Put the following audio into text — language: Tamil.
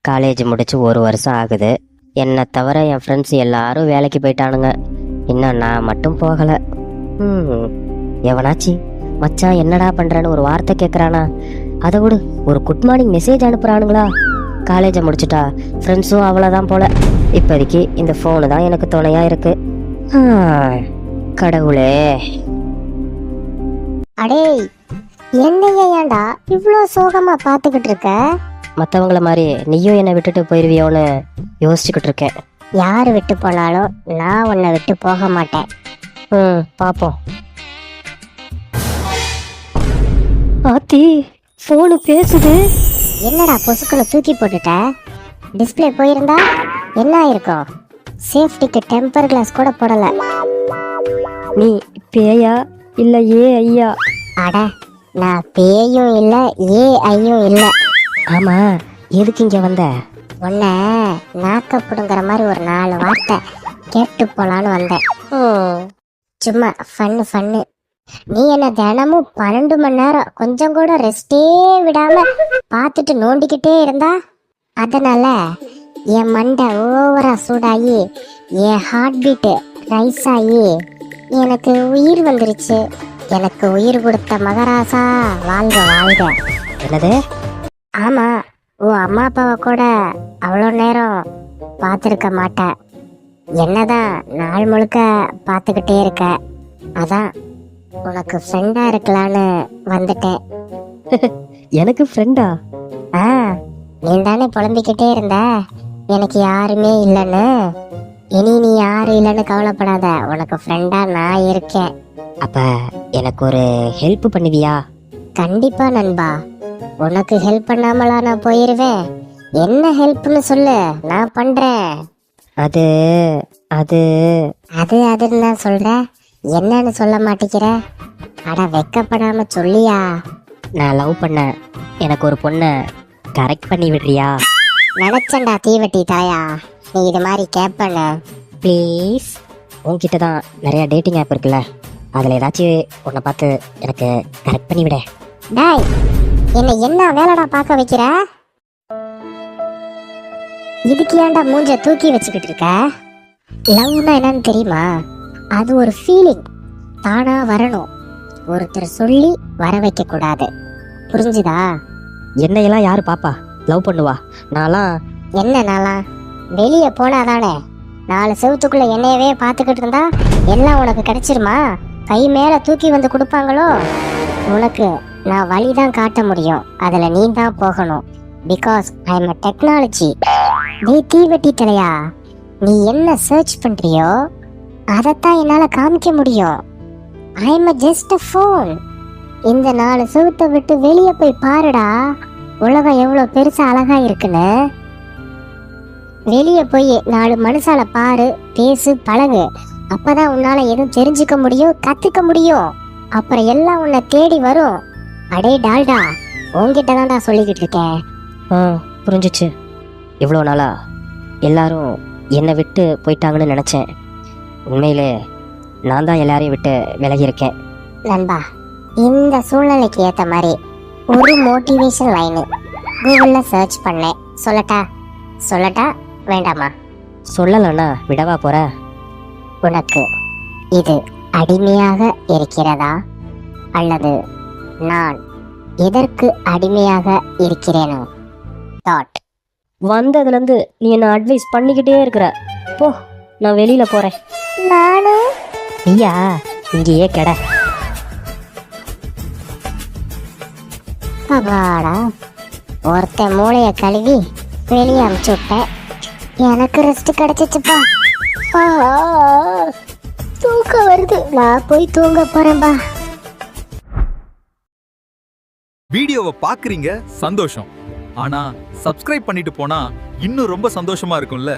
காலேஜ் முடிச்சு 1 வருஷம் ஆகுது. என்னை தவிர என் ஃப்ரெண்ட்ஸ் எல்லாரும் வேலைக்கு போயிட்டானுங்க. இன்னும் நான் மட்டும் போகலை. எவனாச்சி மச்சான் என்னடா பண்ணுறேன்னு ஒரு வார்த்தை கேட்குறானா? அதை விடு, ஒரு குட் மார்னிங் மெசேஜ் அனுப்புகிறானுங்களா? காலேஜை முடிச்சுட்டா ஃப்ரெண்ட்ஸும் அவ்வளோதான் போல. இப்போதைக்கு இந்த ஃபோனு தான் எனக்கு துணையாக இருக்கு. கடவுளே. அடே, என்னைய ஏன்டா இவ்வளோ சோகமா பார்த்துக்கிட்டு இருக்க? மற்றவங்கள மாதிரி நீயும் என்னை விட்டுட்டு போயிருவியோன்னு யோசிச்சுக்கிட்டு இருக்கேன். யார் விட்டு போனாலும் நான் உன்னை விட்டு போக மாட்டேன். பார்ப்போம். ஆத்தி, ஃபோனு பேசுது. என்னடா பொசுக்குள்ள தூக்கி போட்டுட்ட? டிஸ்பிளே போயிருந்தா என்ன ஆயிருக்கும்? சேஃப்டிக்கு டெம்பர் கிளாஸ் கூட போடல. நீ பேயா இல்லை ஐயா? அட, நான் பேயும் இல்ல ஐயும் இல்ல. ஆமா, எதுக்கு இங்க வந்த? உன்னை நாக்கப்படுங்கிற மாதிரி ஒரு 4 வார்த்தை கேட்டு போலான்னு வந்தேன். சும்மா ஃபன்னு. நீ என்ன தினமும் 12 மணி நேரம் கொஞ்சம் கூட ரெஸ்டே விடாம பார்த்துட்டு நோண்டிக்கிட்டே இருந்தா, அதனால என் மண்டை ஓவரா சூடாகி என் ஹார்ட் பீட்டு ரைஸ் ஆகி எனக்கு உயிர் வந்துருச்சு. எனக்கு உயிர் கொடுத்த மகராசா வாழ்க வாழ்க. என்னது? ஆமா, உன் அம்மா அப்பாவை கூட அவ்வளோ நேரம் பார்த்துருக்க மாட்டேன். என்னதான் நாள் முழுக்க பார்த்துக்கிட்டே இருக்க. அதான் உனக்கு ஃப்ரெண்டா இருக்கலான்னு வந்துட்டேன். எனக்கு ஃப்ரெண்டா? நீ தானே புலம்பிக்கிட்டே இருந்த எனக்கு யாருமே இல்லைன்னு. இனி நீ யாரும் இல்லைன்னு கவலைப்படாத, உனக்கு ஃப்ரெண்டா நான் இருக்கேன். அப்ப எனக்கு ஒரு ஹெல்ப் பண்ணுவியா? கண்டிப்பா நண்பா, உனக்கு ஹெல்ப் பண்ணாமலா நான் போயிருவேன்? என்ன ஹெல்ப்னு சொல்லு, நான் பண்றேன். அது அது அது அதுன்னு தான் சொல்ற, என்னன்னு சொல்ல மாட்டேங்கிற? அட, வெக்கப்படாம சொல்லியா? நான் லவ் பண்ண எனக்கு ஒரு பொண்ணை கரெக்ட் பண்ணி விடுறியா? நினைச்சண்டா தீவட்டி தாயா, நீ இது மாதிரி கேப்பண்ண. ப்ளீஸ். உன்கிட்ட தான் நிறைய டேட்டிங் ஆப் இருக்குல்ல, அதில் ஏதாச்சும் உன்னை பார்த்து எனக்கு கரெக்ட் பண்ணி விட. டாய், என்ன வேலைடா பார்க்க வைக்கிற? இதுக்கு ஏன்டா மூஞ்ச தூக்கி வச்சுக்கிட்டு இருக்க? லவ்னா என்னன்னு தெரியுமா? அது ஒரு ஃபீலிங், தானா வரணும். ஒருத்தர் சொல்லி வர வைக்க கூடாது, புரிஞ்சுதா? என்னையெல்லாம் யாரு பாப்பா லவ் பண்ணுவா? நான்லாம் வெளியே போனாதானே 4 செவத்துக்குள்ள என்னையவே பார்த்துக்கிட்டு இருந்தா எல்லாம் உனக்கு கிடைச்சிருமா? கை மேல தூக்கி வந்து கொடுப்பாங்களோ? உனக்கு நான் வழிதான் காட்ட முடியும், அதுல நீ தான் போகணும். Because I am a technology. நீ தீவெட்டி தலையா, நீ என்ன சர்ச் பண்றியோ அதைத்தான் என்னால காமிக்க முடியும். I am just a phone. இந்த 4 செவத்தை விட்டு வெளியே போய் பாருடா, உலகம் எவ்வளவு பெருசா அழகா இருக்குன்னு. வெளியே போய் 4 மனுஷால பாரு, பேசு, பழகு. அப்பதான் உன்னால எதுவும் தெரிஞ்சுக்க முடியும், கத்துக்க முடியும். அப்புறம் எல்லாம் உன்னை தேடி வரும். அடே டால்டா, உன்கிட்ட தான்டா சொல்லிக்கிட்டு இருக்கேன். புரிஞ்சிச்சு. இவ்வளோ நாளா எல்லாரும் என்னை விட்டு போயிட்டாங்கன்னு நினச்சேன். உண்மையிலே நான் தான் எல்லாரையும் விட்டு விலகி இருக்கேன். நண்பா, இந்த சூழ்நிலைக்கு ஏற்ற மாதிரி ஒரு மோட்டிவேஷன் லைனு கூகுளில் சர்ச் பண்ணேன். சொல்லட்டா வேண்டாமா? சொல்லலைன்னா விடவா போற? உனக்கு இது அடிமையாக இருக்கிறதா, அல்லது நான் எதற்கு அடிமையாக இருக்கிறேனோ? வந்ததுலேருந்து நீ என்ன அட்வைஸ் பண்ணிக்கிட்டே இருக்கிற. போ, நான் வெளியில போறேன். நானும் நீயா? இங்கேயே கெட. அப்பாடா, ஒருத்தன் மூளைய கழுவி வெளியே அமுச்சு விட்டேன். எனக்கு ரெஸ்ட் கிடைச்சிச்சுப்பா. தூக்கம் வருது, நான் போய் தூங்க போறேன்பா. வீடியோவை பாக்குறீங்க, சந்தோஷம். ஆனா சப்ஸ்கிரைப் பண்ணிட்டு போனா இன்னும் ரொம்ப சந்தோஷமா இருக்கும்ல.